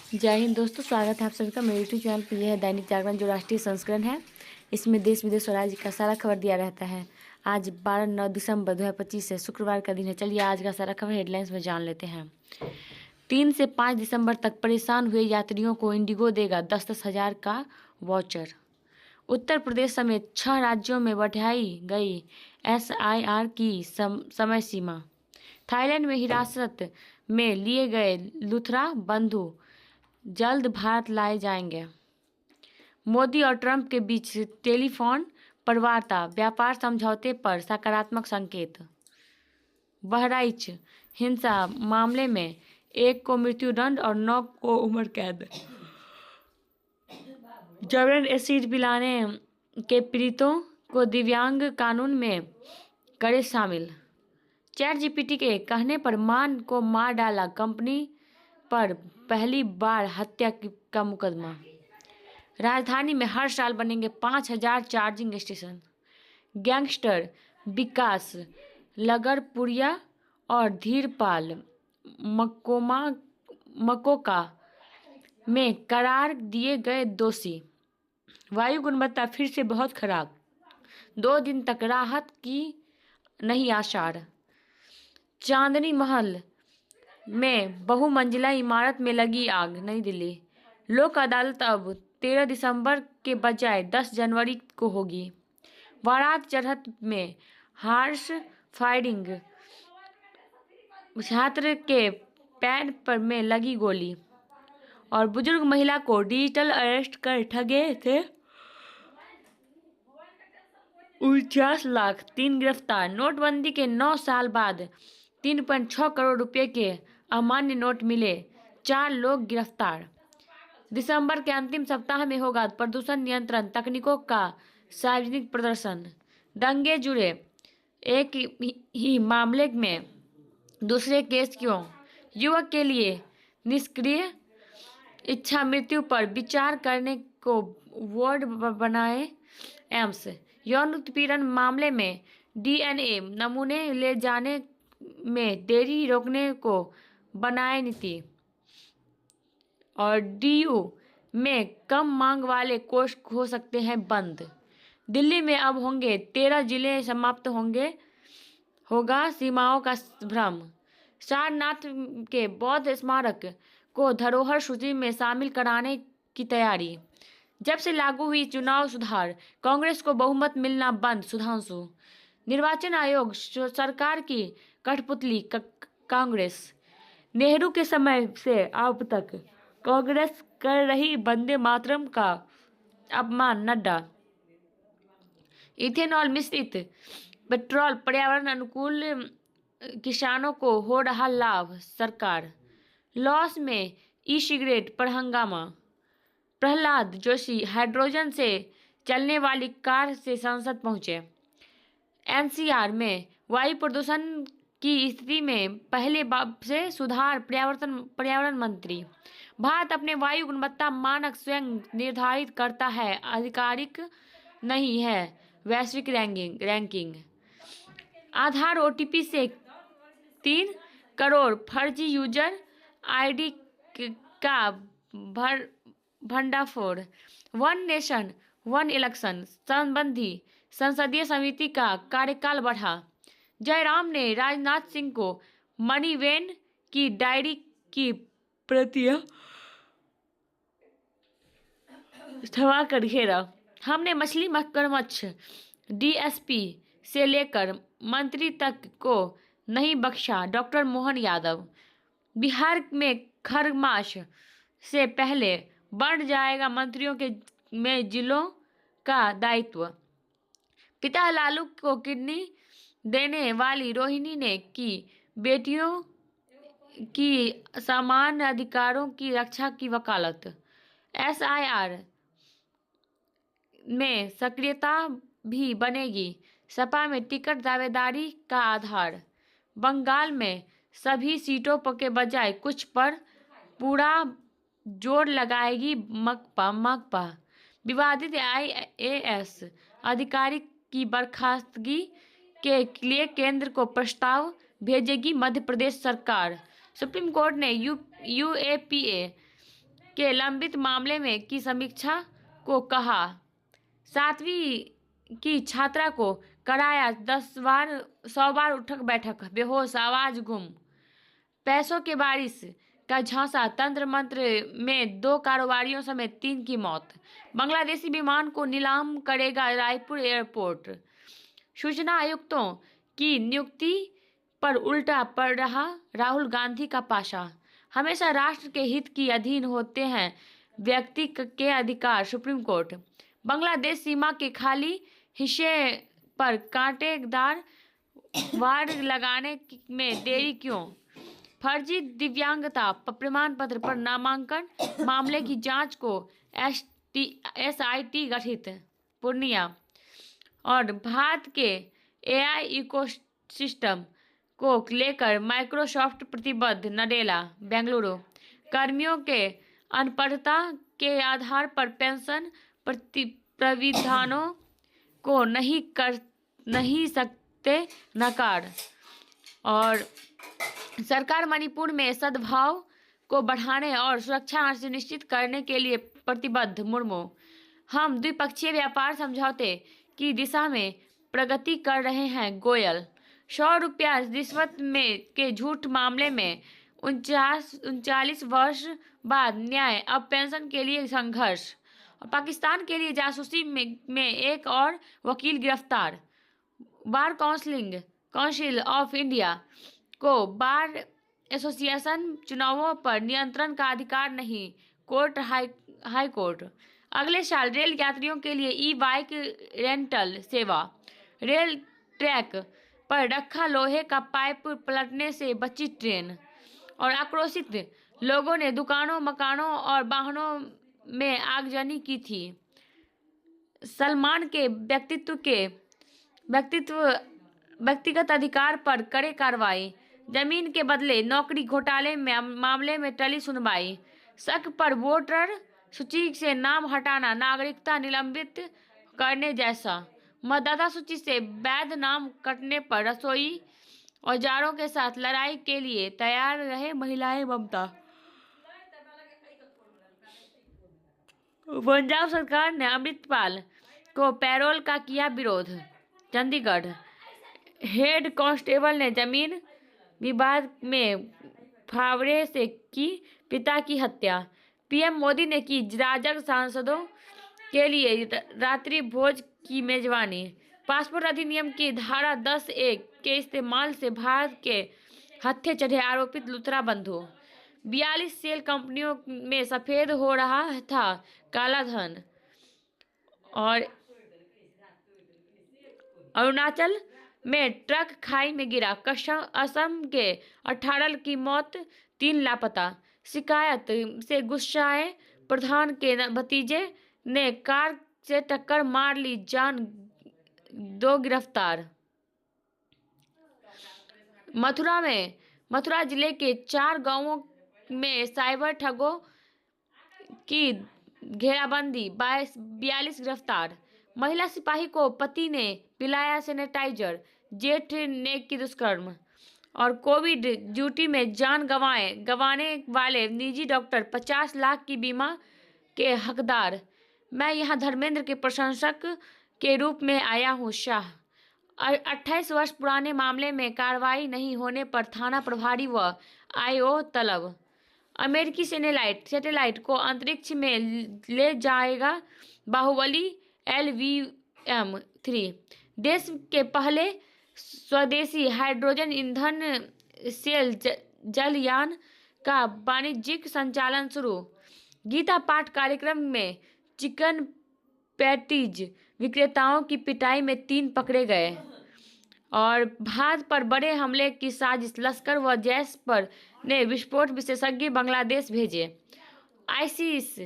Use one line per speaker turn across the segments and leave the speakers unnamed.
जय हिंद दोस्तों, स्वागत है आप सभी का मेरे यूट्यूब चैनल पर। यह है दैनिक जागरण जो राष्ट्रीय संस्करण है। इसमें देश विदेश और राज्य का सारा खबर दिया रहता है। आज 12 दिसंबर 2025 है, शुक्रवार का दिन है। चलिए आज का सारा खबर हेडलाइंस में जान लेते हैं। 3 से 5 दिसंबर तक परेशान हुए यात्रियों को इंडिगो देगा 10-10 हज़ार का वाउचर। उत्तर प्रदेश समेत 6 राज्यों में बढ़ाई गई SIR की समय सीमा। थाईलैंड में हिरासत में लिए गए लुथरा बंधु जल्द भारत लाए जाएंगे। मोदी और ट्रंप के बीच टेलीफोन पर वार्ता, व्यापार समझौते पर सकारात्मक संकेत। बहराइच हिंसा मामले में 1 को मृत्युदंड और 9 को उम्र कैद। जबरन एसिड पिलाने के पीड़ितों को दिव्यांग कानून में करे शामिल। ChatGPT के कहने पर मान को मार डाला, कंपनी पर पहली बार हत्या का मुकदमा। राजधानी में हर साल बनेंगे 5,000 चार्जिंग स्टेशन। गैंगस्टर विकास लगरपुरिया और धीरपाल मकोका में करार दिए गए दोषी। वायु गुणवत्ता फिर से बहुत खराब, 2 दिन तक राहत की नहीं आसार। चांदनी महल में बहुमंजिला इमारत में लगी आग, नई दिल्ली। लोक अदालत अब 13 दिसंबर के बजाय 10 जनवरी को होगी। बारात चढ़त में हार्स फायरिंग, छात्र के पैर पर में लगी गोली। और बुजुर्ग महिला को डिजिटल अरेस्ट कर ठगे थे 49 लाख, 3 गिरफ्तार। नोटबंदी के 9 साल बाद 3.6 करोड़ रुपए के अमान्य नोट मिले, 4 लोग गिरफ्तार। दिसंबर के अंतिम सप्ताह में होगा प्रदूषण नियंत्रण तकनीकों का सार्वजनिक प्रदर्शन। दंगे जुड़े एक ही मामले में दूसरे केस क्यों? युवक के लिए निष्क्रिय इच्छा मृत्यु पर विचार करने को वार्ड बनाए एम्स। यौन उत्पीड़न मामले में DNA नमूने ले जाने में देरी रोकने को बनाए नीति। और DU में कम मांग वाले कोर्स हो सकते हैं बंद। दिल्ली में अब होंगे 13 जिले समाप्त होगा सीमाओं का भ्रम। सारनाथ के बौद्ध स्मारक को धरोहर सूची में शामिल कराने की तैयारी। जब से लागू हुई चुनाव सुधार, कांग्रेस को बहुमत मिलना बंद, सुधांशु। निर्वाचन आयोग सरकार की कठपुतली कांग्रेस। नेहरू के समय से अब तक कांग्रेस कर रही वंदे मातरम का अपमान, नड्डा। इथेनॉल मिश्रित पेट्रोल पर्यावरण अनुकूल, किसानों को हो रहा लाभ, सरकार। लॉस में ई-सिगरेट पर हंगामा। प्रहलाद जोशी हाइड्रोजन से चलने वाली कार से संसद पहुंचे। NCR में वायु प्रदूषण की स्थिति में पहले से सुधार, पर्यावरण मंत्री। भारत अपने वायु गुणवत्ता मानक स्वयं निर्धारित करता है, आधिकारिक नहीं है वैश्विक रैंकिंग। आधार OTP से 3 करोड़ फर्जी यूजर ID का भंडाफोड़। वन नेशन वन इलेक्शन संबंधी संसदीय समिति का कार्यकाल बढ़ा। जयराम ने राजनाथ सिंह को मनी वैन की डायरी की प्रतियां थमा कर घेरा। हमने मछली मगरमच्छ DSP से लेकर मंत्री तक को नहीं बख्शा, डॉक्टर मोहन यादव। बिहार में खरमास से पहले बढ़ जाएगा मंत्रियों के में जिलों का दायित्व। पिता लालू को किडनी देने वाली रोहिणी ने की बेटियों की समान अधिकारों की रक्षा की वकालत। SIR में सक्रियता भी बनेगी, सपा में टिकट दावेदारी का आधार। बंगाल में सभी सीटों के बजाय कुछ पर पूरा जोर लगाएगी माकपा। विवादित IAS अधिकारी की बर्खास्तगी के लिए केंद्र को प्रस्ताव भेजेगी मध्य प्रदेश सरकार। सुप्रीम कोर्ट ने UAPA के लंबित मामले में की समीक्षा को कहा। 7वीं की छात्रा को कराया 100 बार उठक बैठक, बेहोश, आवाज गुम। पैसों के बारिश का झांसा, तंत्र मंत्र में 2 कारोबारियों समेत 3 की मौत। बांग्लादेशी विमान को नीलाम करेगा रायपुर एयरपोर्ट। सूचना आयुक्तों की नियुक्ति पर उल्टा पड़ रहा राहुल गांधी का पासा। हमेशा राष्ट्र के हित की अधीन होते हैं व्यक्ति के अधिकार, सुप्रीम कोर्ट। बांग्लादेश सीमा के खाली हिस्से पर कांटेदार वार लगाने में देरी क्यों? फर्जी दिव्यांगता प्रमाण पत्र पर नामांकन मामले की जांच को SIT गठित, पूर्णिया। और भारत के AI इकोसिस्टम को लेकर माइक्रोसॉफ्ट प्रतिबद्ध, नडेला, बेंगलुरु। कर्मियों के अनपढ़ता के आधार पर पेंशन प्राविधानों को नहीं सकते नकार। और सरकार मणिपुर में सद्भाव को बढ़ाने और सुरक्षा सुनिश्चित करने के लिए प्रतिबद्ध, मुर्मू। हम द्विपक्षीय व्यापार समझौते की दिशा में प्रगति कर रहे हैं, गोयल। 100 रुपया रिश्वत के झूठ मामले में 39 वर्ष बाद न्याय, अब पेंशन के लिए संघर्ष। और पाकिस्तान के लिए जासूसी में एक और वकील गिरफ्तार। बार काउंसिल ऑफ इंडिया को बार एसोसिएशन चुनावों पर नियंत्रण का अधिकार नहीं, कोर्ट, हाई कोर्ट। अगले साल रेल यात्रियों के लिए ई-बाइक रेंटल सेवा। रेल ट्रैक पर रखा लोहे का पाइप पलटने से बची ट्रेन। और आक्रोशित लोगों ने दुकानों, मकानों और वाहनों में आगजनी की थी। सलमान के व्यक्तिगत अधिकार पर कड़े कार्रवाई। जमीन के बदले नौकरी घोटाले मामले में टली सुनवाई। शक पर वोटर सूची से नाम हटाना नागरिकता निलंबित करने जैसा। मतदाता सूची से वैध नाम कटने पर रसोई औजारों के साथ लड़ाई के लिए तैयार रहे महिलाएं, ममता। पंजाब सरकार ने अमृतपाल को पैरोल का किया विरोध। चंडीगढ़ हेड कांस्टेबल ने जमीन विवाद में फावड़े से की पिता की हत्या। पीएम मोदी ने की राजग सांसदों के लिए रात्रि भोज की मेजबानी। पासपोर्ट अधिनियम की धारा 10(1) के इस्तेमाल से भारत के हत्थे चढ़े आरोपित लुथरा बंधु। 42 सेल कंपनियों में सफेद हो रहा था काला धन। और अरुणाचल में ट्रक खाई में गिरा, असम के 18 की मौत, 3 लापता। शिकायत से गुस्साए प्रधान के भतीजे ने कार से टक्कर मार ली जान, 2 गिरफ्तार। मथुरा जिले के 4 गांवों में साइबर ठगों की घेराबंदी, 42 गिरफ्तार। महिला सिपाही को पति ने पिलाया सैनिटाइजर, जेठ ने की दुष्कर्म। और कोविड ड्यूटी में जान गंवाने वाले निजी डॉक्टर 50 लाख की बीमा के हकदार। मैं यहाँ धर्मेंद्र के प्रशंसक के रूप में आया हूँ, शाह। 28 वर्ष पुराने मामले में कार्रवाई नहीं होने पर थाना प्रभारी व IO तलब। अमेरिकी सैटेलाइट को अंतरिक्ष में ले जाएगा बाहुबली LVM-3। देश के पहले स्वदेशी हाइड्रोजन ईंधन सेल जलयान का वाणिज्यिक संचालन शुरू। गीता पाठ कार्यक्रम में चिकन पैटीज विक्रेताओं की पिटाई में 3 पकड़े गए। और भारत पर बड़े हमले की साजिश, लश्कर व जैश पर ने विस्फोट विशेषज्ञ बांग्लादेश भेजे। आईसिस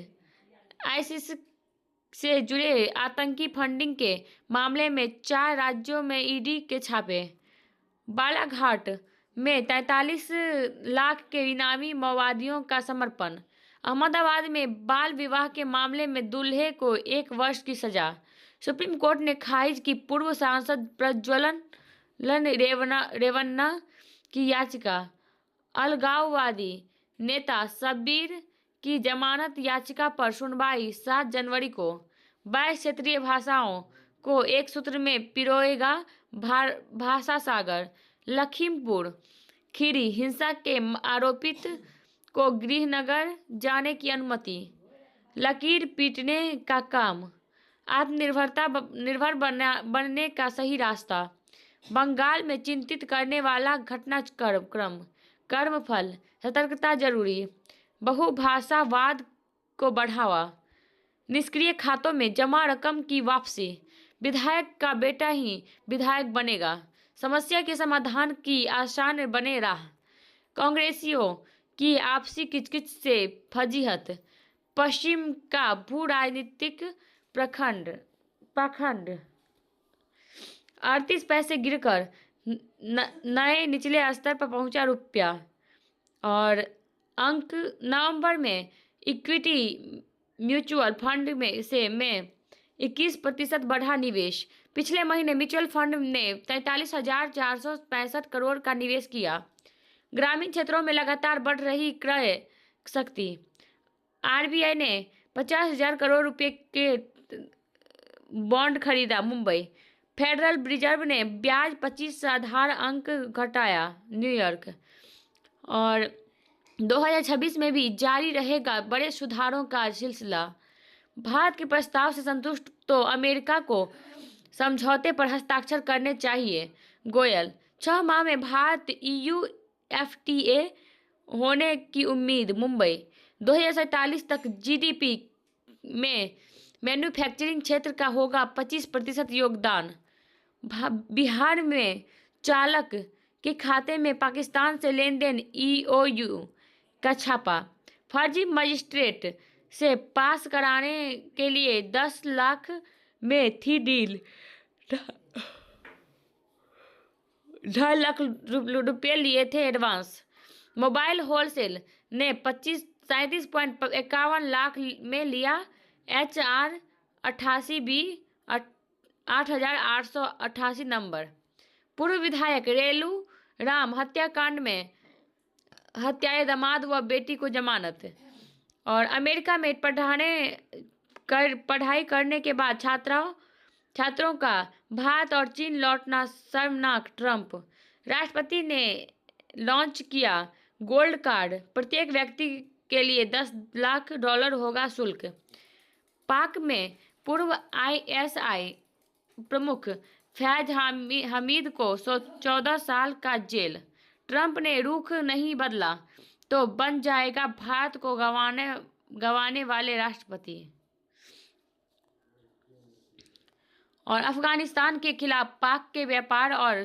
से जुड़े आतंकी फंडिंग के मामले में 4 राज्यों में ED के छापे। बालाघाट में 43 लाख के इनामी माओवादियों का समर्पण। अहमदाबाद में बाल विवाह के मामले में दूल्हे को 1 वर्ष की सजा। सुप्रीम कोर्ट ने खारिज की पूर्व सांसद प्रज्वलन रेवन्ना की याचिका। अलगाववादी नेता शब्बीर की जमानत याचिका पर सुनवाई 7 जनवरी को। 22 क्षेत्रीय भाषाओं को एक सूत्र में पिरोएगा भाषा सागर। लखीमपुर खीरी हिंसा के आरोपित को गृहनगर जाने की अनुमति। लकीर पीटने का काम, निर्भर बनने का सही रास्ता। बंगाल में चिंतित करने वाला घटनाक्रम, कर्मफल, सतर्कता जरूरी। बहुभाषावाद को बढ़ावा, निष्क्रिय खातों में जमा रकम की वापसी। विधायक का बेटा ही विधायक बनेगा, समस्या के समाधान की आसान बने राह। कांग्रेसियों की आपसी किचकिच से फजीहत, पश्चिम का भू राजनीतिक पाखंड। 38 पैसे गिरकर नए निचले स्तर पर पहुंचा रुपया। और अंक नवंबर में इक्विटी म्यूचुअल फंड में 21% बढ़ा निवेश। पिछले महीने म्यूचुअल फंड ने 43,465 करोड़ का निवेश किया। ग्रामीण क्षेत्रों में लगातार बढ़ रही क्रय शक्ति। आरबीआई ने 50,000 करोड़ रुपए के बॉन्ड खरीदा। मुंबई फेडरल रिजर्व ने ब्याज 25 आधार अंक घटाया। न्यूयॉर्क। और 2026 में भी जारी रहेगा बड़े सुधारों का सिलसिला। भारत के प्रस्ताव से संतुष्ट तो अमेरिका को समझौते पर हस्ताक्षर करने चाहिए। गोयल। 6 माह में भारत EU FTA होने की उम्मीद। मुंबई 2047 तक GDP में मैन्युफैक्चरिंग क्षेत्र का होगा 25% योगदान। बिहार में चालक के खाते में पाकिस्तान से लेन देन EOU का छापा। फर्जी मजिस्ट्रेट से पास कराने के लिए 10 लाख में थी डील। 2.5 लाख रुपये लिए थे एडवांस। मोबाइल होलसेल ने 37.51 लाख में लिया HR 88B 8888 नंबर। पूर्व विधायक रेलू राम हत्याकांड में हत्याए दामाद व बेटी को जमानत। और अमेरिका में पढ़ाई करने के बाद छात्रों का भारत और चीन लौटना शर्मनाक। ट्रंप। राष्ट्रपति ने लॉन्च किया गोल्ड कार्ड, प्रत्येक व्यक्ति के लिए $10 लाख होगा शुल्क। पाक में पूर्व ISI प्रमुख फैज हमीद को 14 साल का जेल। ट्रंप ने रुख नहीं बदला तो बन जाएगा भारत को गंवाने वाले राष्ट्रपति। और अफगानिस्तान के खिलाफ पाक के व्यापार और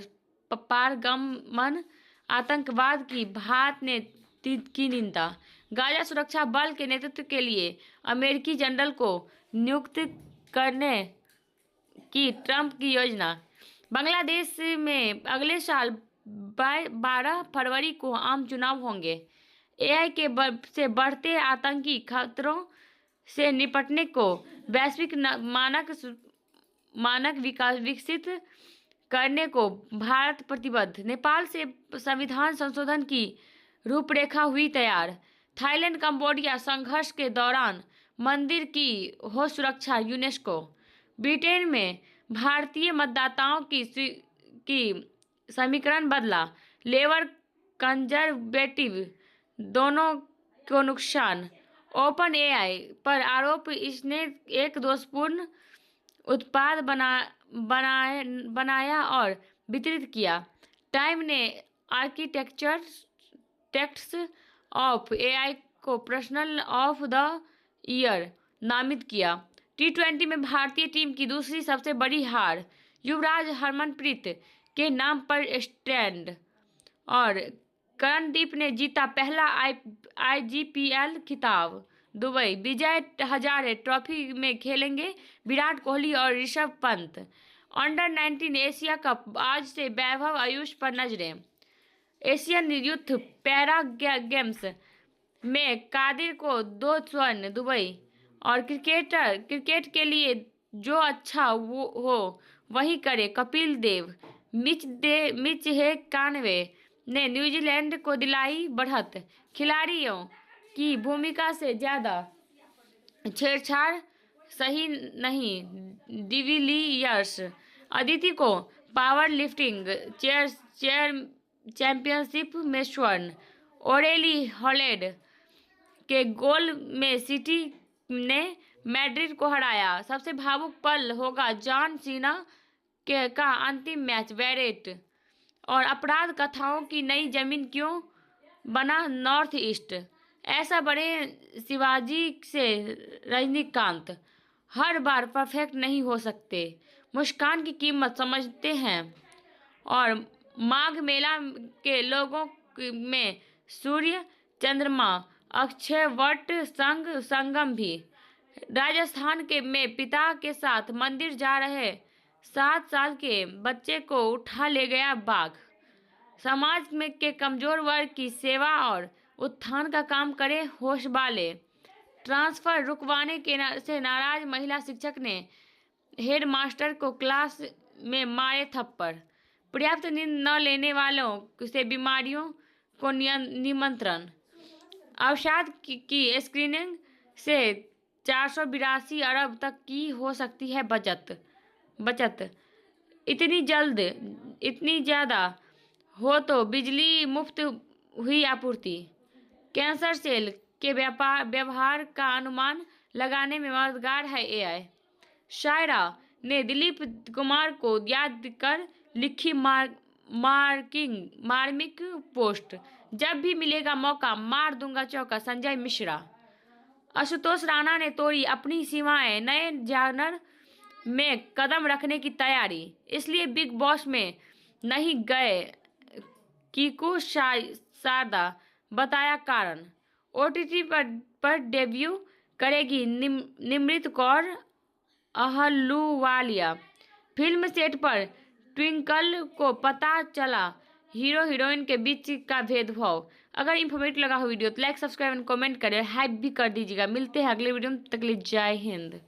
पारगमन आतंकवाद की भारत ने की निंदा। गाजा सुरक्षा बल के नेतृत्व के लिए अमेरिकी जनरल को नियुक्त करने की ट्रंप की योजना। बांग्लादेश में अगले साल 12 फरवरी को आम चुनाव होंगे। AI से बढ़ते आतंकी खतरों से निपटने को वैश्विक मानक विकसित करने को भारत प्रतिबद्ध। नेपाल से संविधान संशोधन की रूपरेखा हुई तैयार। थाईलैंड कंबोडिया संघर्ष के दौरान मंदिर की हो सुरक्षा। यूनेस्को। ब्रिटेन में भारतीय मतदाताओं की समीकरण बदला। लेबर कंजर्वेटिव दोनों को नुकसान। ओपन AI पर आरोप, इसने एक दोषपूर्ण उत्पाद बनाया और वितरित किया। टाइम ने आर्किटेक्चर टेक्स्ट ऑफ AI को पर्सन ऑफ द ईयर नामित किया। T20 में भारतीय टीम की दूसरी सबसे बड़ी हार। युवराज हरमनप्रीत के नाम पर स्टैंड। और करणदीप ने जीता पहला IGPL खिताब। दुबई। विजय हजारे ट्रॉफी में खेलेंगे विराट कोहली और Rishabh Pant. Under-19 Asia cup, आज से वैभव आयुष पर नजरें। एशियन यूथ पैरा गेम्स में कादिर को 2 स्वर्ण। दुबई। और क्रिकेट के लिए जो अच्छा हो वही करे, कपिल देव। मिच हे कानवे ने न्यूजीलैंड को दिलाई बढ़त। खिलाड़ियों की भूमिका से ज़्यादा छेड़छाड़ सही नहीं। डिविलियर्स अदिति को पावर लिफ्टिंग चैंपियनशिप में स्वर्ण। ओरेली हॉलैंड के गोल में सिटी ने मैड्रिड को हराया। सबसे भावुक पल होगा जॉन सीना का अंतिम मैच बैरेट। और अपराध कथाओं की नई जमीन क्यों बना नॉर्थ ईस्ट। ऐसा बड़े शिवाजी से रजनीकांत हर बार परफेक्ट नहीं हो सकते। मुस्कान की कीमत समझते हैं। और माघ मेला के लोगों में सूर्य चंद्रमा अक्षय वट संगम भी। राजस्थान के में पिता के साथ मंदिर जा रहे 7 साल के बच्चे को उठा ले गया बाघ। समाज में के कमजोर वर्ग की सेवा और उत्थान का काम करे होशबाले। ट्रांसफर रुकवाने से नाराज महिला शिक्षक ने हेडमास्टर को क्लास में मारे थप्पड़। पर्याप्त नींद न लेने वालों से बीमारियों को निमंत्रण। अवसाद की स्क्रीनिंग से 482 अरब तक की हो सकती है बचत। इतनी जल्द इतनी ज़्यादा हो तो बिजली मुफ्त हुई आपूर्ति। कैंसर सेल के व्यवहार का अनुमान लगाने में मददगार है एआई। शायरा ने दिलीप कुमार को याद कर लिखी मार्मिक पोस्ट। जब भी मिलेगा मौका मार दूंगा चौका। संजय मिश्रा। आशुतोष राणा ने तोड़ी अपनी सीमाएं। नए जॉनर में कदम रखने की तैयारी, इसलिए बिग बॉस में नहीं गए। कीकू शारदा बताया कारण। ओटीटी पर डेब्यू करेगी निमृत कौर अहलूवालिया। फिल्म सेट पर ट्विंकल को पता चला हीरो हीरोइन के बीच का भेदभाव। अगर इन्फॉर्मेटिव लगा हो वीडियो तो लाइक सब्सक्राइब एंड कमेंट करें, हाइप भी कर दीजिएगा। मिलते हैं अगले वीडियो में, तक के लिए जय हिंद।